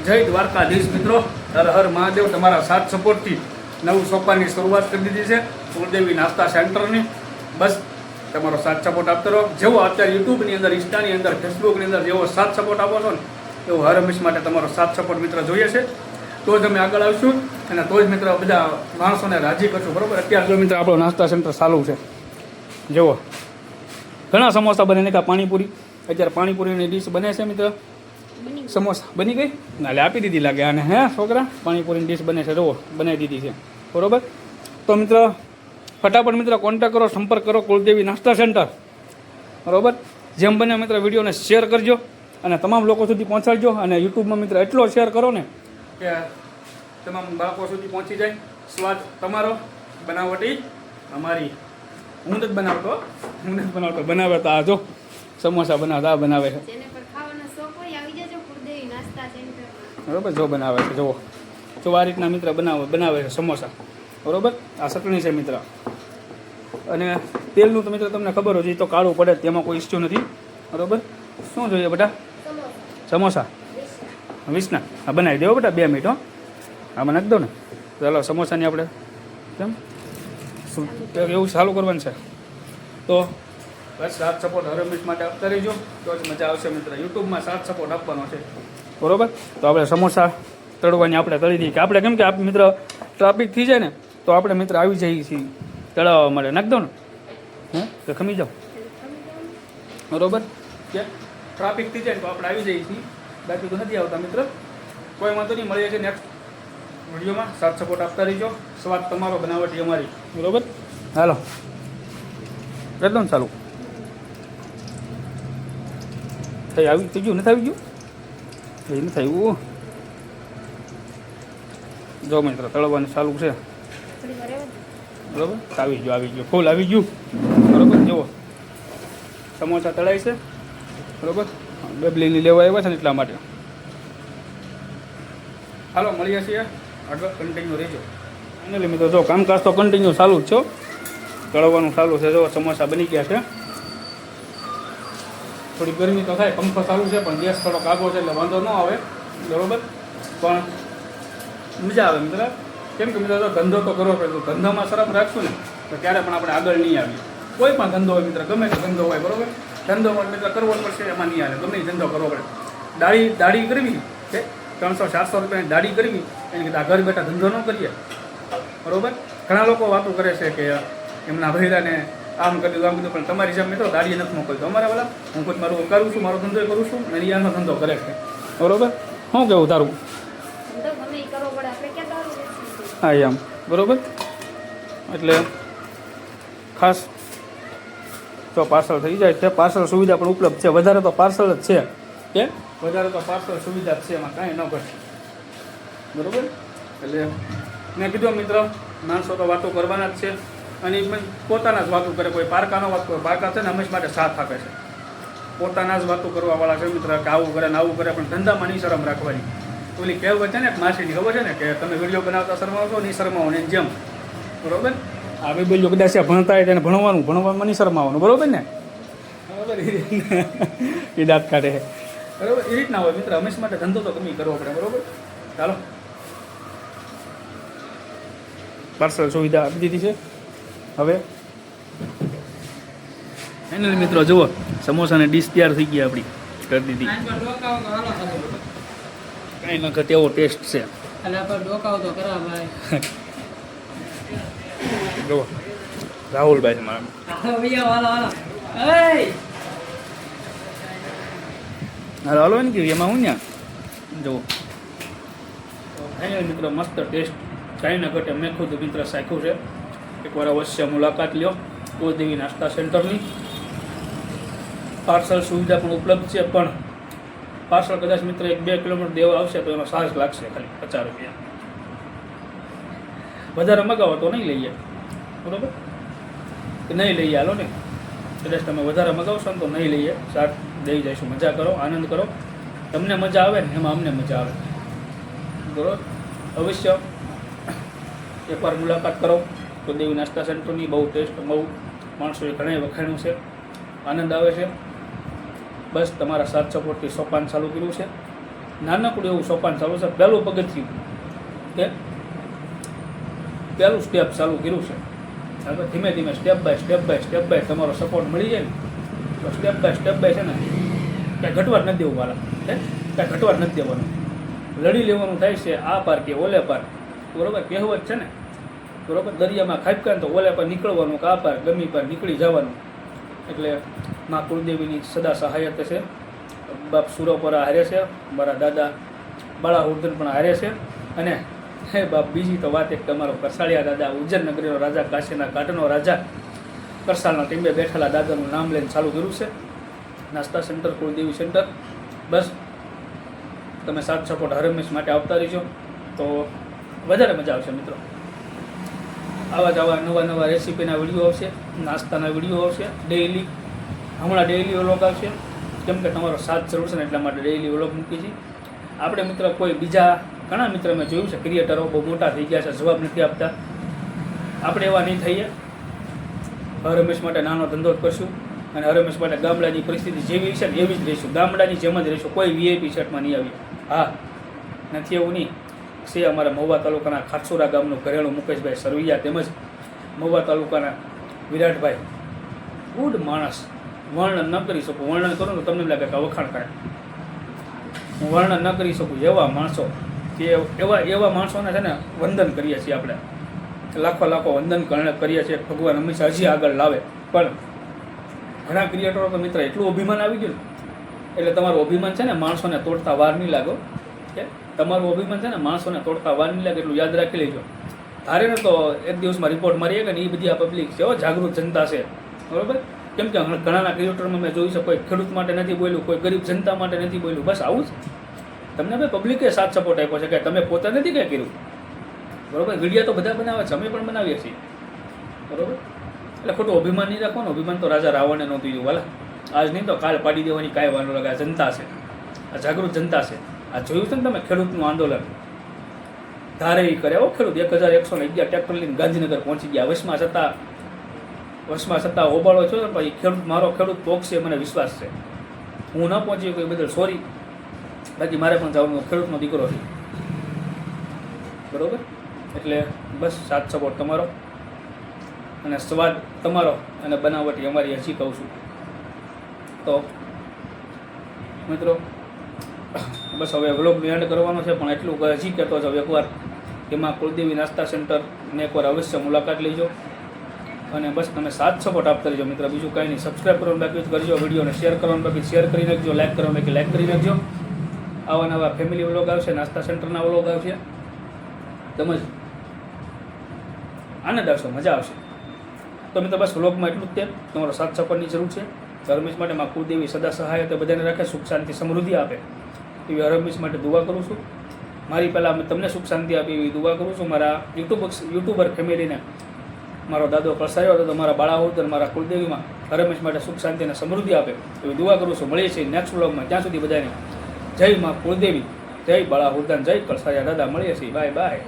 જય દ્વારકાધીશ મિત્રો, હર હર મહાદેવ. તમારા સાથ સપોર્ટથી નવું સોપાની શરૂઆત કરી દીધી છે કુળદેવી નાસ્તા સેન્ટરની. બસ તમારો સાથ સપોર્ટ આપતો રહો. જેવો અત્યારે યુટ્યુબની અંદર, ઇન્સ્ટાની અંદર, ફેસબુકની અંદર જેવો સાથ સપોર્ટ આપો છો ને એવો હર હંમેશ માટે તમારો સાથ સપોર્ટ મિત્ર જોઈએ છે. તો જ અમે આગળ આવશું અને તો જ મિત્ર બધા માણસોને રાજી કરશું. બરાબર. અત્યારે જો મિત્ર આપણો નાસ્તા સેન્ટર ચાલુ છે. જુઓ, ઘણા સમોસા બને ને પાણીપુરી. અત્યારે પાણીપુરીની ડીશ બને છે મિત્ર. સમોસા બની ગઈ ના લે આપી દીધી લાગે આને. હે છોકરા, પાણીપુરીની ડીશ બને છે. જુઓ, બનાવી દીધી છે. બરાબર. તો મિત્ર ફટાફટ મિત્ર કોન્ટેક્ટ કરો, સંપર્ક કરો કુળદેવી નાસ્તા સેન્ટર. બરાબર. જેમ બને મિત્ર વિડીયોને શેર કરજો અને તમામ લોકો સુધી પહોંચાડજો. અને યુટ્યુબમાં મિત્ર એટલો શેર કરો ને કે તમામ બાળકો સુધી પહોંચી જાય. સ્વાદ તમારો, બનાવટી અમારી. હું નથી બનાવતો, બનાવે તો આ જો સમોસા બનાવતા બનાવે છે. બરાબર. જો બનાવે છે, જુઓ જો આ રીતના મિત્ર બનાવે છે સમોસા. બરાબર. આ ચટણી છે મિત્ર. અને તેલનું તો મિત્ર તમને ખબર હોય તો કાળું પડે, તેમાં કોઈ ઇસ્યુ નથી. બરાબર. શું જોઈએ બેટા? સમોસા 20 ના. હા બનાવી દેવો બેટા, 2 મિનિટ. હો આમાં નાખી દો ને. ચાલો સમોસાની આપણે કેમ શું એવું ચાલુ કરવાનું છે. તો બસ સાથ સપોર્ટ હર હંમેશ માટે આપતા રહીજો, તો જ મજા આવશે મિત્ર. યુટ્યુબમાં સાથ સપોર્ટ આપવાનો છે. બરાબર. તો આપણે સમોસા તળવાની આપણે તળી દઈએ કે આપણે કેમ કે મિત્ર ટ્રાફિક થઈ જાય ને તો આપણે મિત્ર આવી જઈએ છીએ તળાવવા માટે. નાખ દો ને. હે તો ખમી જાઓ. બરાબર. કે ટ્રાફિક થઈ જાય ને તો આપણે આવી જઈએ છીએ, બાકી તો નથી આવતા મિત્ર. કોઈ વાંધો નહીં, મળીએ છીએ નેક્સ્ટ વિડીયોમાં. સાથ સપોર્ટ આપતા રહીજો. સ્વાદ તમારો, બનાવટી અમારી. બરાબર. હાલો એકદમ ચાલુ થઈ ગયું. નથી આવી ગયું એ નથી આવ્યું. જો મિત્ર તળવાનું ચાલુ છે. બરાબર. આવી ગયું ફૂલ આવી ગયું. બરાબર. જુઓ સમોસા તળાય છે. બરાબર. ડબલીની લેવા આવ્યા છે ને એટલા માટે. હાલો મળીએ છીએ આગળ, કન્ટિન્યુ રહેજો. ફાઇનલી મિત્રો જો કામકાજ તો કન્ટિન્યુ ચાલુ જ છો. તળવાનું ચાલુ છે. જો સમોસા બની ગયા છે. થોડી ગરમી તો થાય, પંખો ચાલુ છે પણ ગેસ થોડોક આગો છે એટલે વાંધો ન આવે. બરાબર. પણ મજા આવે મિત્ર. કેમ કે મિત્ર ધંધો તો કરવો પડે. ધંધામાં શરમ રાખશું ને તો ક્યારે પણ આપણે આગળ નહીં આવીએ. કોઈ પણ ધંધો હોય મિત્ર, ગમે તે ધંધો હોય. બરાબર. ધંધો મિત્ર કરવો પડશે, એમાં નહીં આવે. ગમે ધંધો કરવો પડે. દાઢી કરવી છે 300-400 રૂપિયાની દાઢી કરવી એની કીધા ઘર બેઠા ધંધો ન કરીએ. બરાબર. ઘણા લોકો વાતો કરે છે કે એમના ભૈરાને આમ કરી દીધું, આમ કીધું, પણ તમારી જેમ મિત્રો દાઢી નથી મોકલતો. અમારે વાળા હું ખુદ મારું કરું છું, મારો ધંધો કરું છું અને રિયાનો ધંધો કરે છે. બરાબર. શું કેવું તારું? હા એમ. બરાબર. એટલે ખાસ જો પાર્સલ થઈ જાય છે. પાર્સલ સુવિધા પણ ઉપલબ્ધ છે. વધારે તો પાર્સલ જ છે. કે વધારે તો પાર્સલ સુવિધા જ છે, એમાં કાંઈ ન ઘટે. બરાબર. એટલે મેં કીધું મિત્ર માણસો તો વાતો કરવાના જ છે અને પોતાના જ વાતો કરે. કોઈ પારકાનો વાત કરે. પારકા છે ને હંમેશા માટે સાથ આપે છે. પોતાના જ વાતો કરવાવાળા છે મિત્ર કે આવું કરે ને આવું કરે, પણ ધંધામાં નહીં શરમ રાખવાની. ઓલી કહેવત છે ને માસીની, ખબર છે ને કે તમે વિડીયો બનાવતા શરમાવો છો, નહીં શરમાવો ને જેમ. બરાબર. આ ભાઈ બોલ્યો કદાચ ભણતા હોય તેને ભણવામાં નહીં શરમાવાનું. બરાબર ને? બરાબર. એ દાંત કાઢે છે. બરાબર. એ રીતના હોય મિત્ર. હંમેશા માટે ધંધો તો ગમે કરવો પડે. બરાબર. ચાલો પાર્સલ સુવિધા આપી દીધી છે. હવે ફાઇનલી મિત્રો જુઓ સમોસાની ડીશ તૈયાર થઈ ગઈ આપણી, કરી દીધી. કાંઈ ન ઘટે એવો ટેસ્ટ છે. જુઓ રાહુલભાઈ છે મારા. હાલો ને કે એમાં હું ત્યાં જુઓ ફાઇનલી મિત્રો મસ્ત ટેસ્ટ, કાંઈ ન ઘટે. મેં ખુદ મિત્ર શાખ્યું છે. એકવાર અવશ્ય મુલાકાત લ્યો કુળદેવી નાસ્તા સેન્ટરની. પાર્સલ સુવિધા પણ ઉપલબ્ધ છે, પણ પાર્સલ કદાચ મિત્ર 1-2 કિલોમીટર દેવા આવશે તો એનો ચાર્જ લાગશે ખાલી 50 રૂપિયા. વધારે મગાવો તો નહીં લઈએ. બરાબર. નહીં લઈએ. હાલો ને કદાચ તમે વધારે મગાવશો ને તો નહીં લઈએ. સાથ દઈ જઈશું. મજા કરો, આનંદ કરો. તમને મજા આવે ને એમાં અમને મજા આવે. બરાબર. અવશ્ય એકવાર મુલાકાત કરો કુળદેવી નાસ્તા સેન્ટરની. બહુ ટેસ્ટ, બહુ માણસોએ ઘણા વખાણ્યું છે. આનંદ આવે છે. બસ તમારા સાથ સપોર્ટથી સોપાન ચાલુ કર્યું છે. નાનકડું એવું સોપાન ચાલુ છે. પહેલું પગથિયું કે પહેલું સ્ટેપ ચાલુ કર્યું છે. હવે ધીમે ધીમે સ્ટેપ બાય તમારો સપોર્ટ મળી જાય ને તો સ્ટેપ બાય છે ને કાંઈ ઘટવાર નથી દેવું વાલા, કાંઈ ઘટવાર નથી દેવાનું. લડી લેવાનું થાય છે આ પાર કે ઓલે પાર, બરાબર? કહેવત છે ને, બરાબર? દરિયામાં ખાબકાને તો ઓલે પર નીકળવાનું કે આ પાર ગમી પર નીકળી જવાનું. એટલે મા કુળદેવીની સદા સહાયત છે. બાપ સુરોપરા હારે છે, મારા દાદા બાળાહુર્દન પણ હારે છે. અને હે બાપ બીજી તો વાત એક તમારો કરસાળિયા દાદા, ઉજ્જૈન નગરીનો રાજા, કાશીના ઘાટનો રાજા, કરસાળના ટીંબે બેઠેલા દાદાનું નામ લઈને ચાલુ કર્યું છે નાસ્તા સેન્ટર, કુળદેવી સેન્ટર. બસ તમે સાથ સપોર્ટ હર હંમેશ માટે આપતા રહીજો તો વધારે મજા આવશે મિત્રો. આવા જ આવા નવા રેસીપીના વિડીયો આવશે, નાસ્તાના વિડીયો આવશે ડેઈલી. હમણાં ડેઈલી વ્લોગ આવશે, કેમ કે તમારો સાથ જરૂર છે ને એટલા માટે ડેઈલી વ્લોગ મૂકી છે. આપણે મિત્ર કોઈ બીજા ઘણા મિત્ર મેં જોયું છે ક્રિએટરો બહુ મોટા થઈ ગયા છે, જવાબ નથી આપતા. આપણે એવા નહીં થઈએ. હર હંમેશ માટે નાનો ધંધો જ કરશું અને હર હંમેશ માટે ગામડાની પરિસ્થિતિ જેવી છે ને એવી જ રહીશું, ગામડાની જેમ જ રહીશું. કોઈ વીઆઈપી સેટમાં નહીં આવીએ. હા, નથી એવું નહીં. છે અમારા મહુવા તાલુકાના ખાટસુરા ગામનું ઘરેણું મુકેશભાઈ સરવૈયા, તેમજ મહુવા તાલુકાના વિરાટભાઈ, ગુડ માણસ. વર્ણન ન કરી શકું, વર્ણન કરું તો તમને લાગે કે વખાણ કરે. હું વર્ણન ન કરી શકું એવા માણસો કે એવા માણસોને છે ને વંદન કરીએ છીએ આપણે. લાખો વંદન કરીએ છીએ. ભગવાન હંમેશા હજી આગળ લાવે. પણ ઘણા ક્રિએટરો તો મિત્ર એટલું અભિમાન આવી ગયું એટલે તમારું અભિમાન છે ને માણસોને તોડતા વાર નહીં લાગો. કે તમારું અભિમાન છે ને માણસોને તોડતા વાર નહીં લાગે એટલું યાદ રાખી લેજો. ધારે ને તો એક દિવસમાં રિપોર્ટ મારીએ કે ને એ બધી આ પબ્લિક છે, જાગૃત જનતા છે, બરાબર? કેમ કે ઘણાના ક્રિએટરમાં મેં જોયું છે કોઈ ખેડૂત માટે નથી બોલ્યું, કોઈ ગરીબ જનતા માટે નથી બોલ્યું. બસ આવું જ તમને ભાઈ પબ્લિકે સાથ સપોર્ટ આપ્યો છે કે તમે પોતે નથી કંઈ કર્યું, બરાબર? વિડીયો તો બધા બનાવે છે, અમે પણ બનાવીએ છીએ, બરાબર? એટલે ખોટું અભિમાન નહીં રાખવાનું. અભિમાન તો રાજા રાવણે નહોતું જોયું વાલા. આજ નહીં તો કાલ પાડી દેવાની કાંઈ વાનો લાગે. આ જનતા છે, આ જાગૃત જનતા છે. આ જોયું છે ને તમે ખેડૂતનું આંદોલન ધારે એ કરે. ખેડૂત 1111 ટ્રેક્ટર લઈને ગાંધીનગર પહોંચી ગયા. વશમાં છતાં હોબાળો છો ને ભાઈ, ખેડૂત મારો ખેડૂત પહોંચશે મને વિશ્વાસ છે. હું ન પહોંચી કોઈ બદલ સોરી, બાકી મારે પણ જવાનું, ખેડૂતનો દીકરો છે, બરાબર? એટલે બસ સાથ સપોર્ટ તમારો અને સ્વાદ તમારો અને બનાવટી અમારી હજી કહું છું. તો મિત્રો બસ હવે વ્લોગને એન્ડ કરવાનો છે, પણ એટલું હજી કહેતો જાઉં એકવાર એમાં કુળદેવી નાસ્તા સેન્ટરને એકવાર અવશ્ય મુલાકાત લેજો. અને બસ તમે સાથ સપોર્ટ આપતા રહેજો મિત્ર. બીજું કાંઈ નહીં. સબસ્ક્રાઈબ કરવાનું બાકી કરજો, વિડીયોને શેર કરવાનું બાકી શેર કરી નાખજો, લાઇક કરવાનું બાકી લાઇક કરી નાખજો. આવા નવા ફેમિલી વ્લોગ આવશે, નાસ્તા સેન્ટરના વ્લોગ આવશે, તેમજ આનંદ આવશે, મજા આવશે. તો મિત્રો બસ વ્લોગમાં એટલું જ તે. તમારો સાથ સપોર્ટની જરૂર છે. હરમેશ માટે માં કુળદેવી સદા સહાય તો બધાને રાખે, સુખ શાંતિ સમૃદ્ધિ આપે એવી હરમેશ માટે દુઆ કરું છું. મારી પહેલાં અમે તમને સુખ શાંતિ આપી એવી દુઆ કરું છું. મારા યુટ્યુબર ફેમિલીને મારો દાદો કળસાયો હતો તો મારા બાળાહોદર મારા કુળદેવીમાં હરમેશ માટે સુખ શાંતિ અને સમૃદ્ધિ આપે એવી દુઆ કરું છું. મળીએ છીએ નેક્સ્ટ વ્લોગમાં. ત્યાં સુધી બધાને જય માં કુળદેવી, જય બાળાહોદર, જય કળસાયા દાદા. મળીએ છીએ. Bye bye.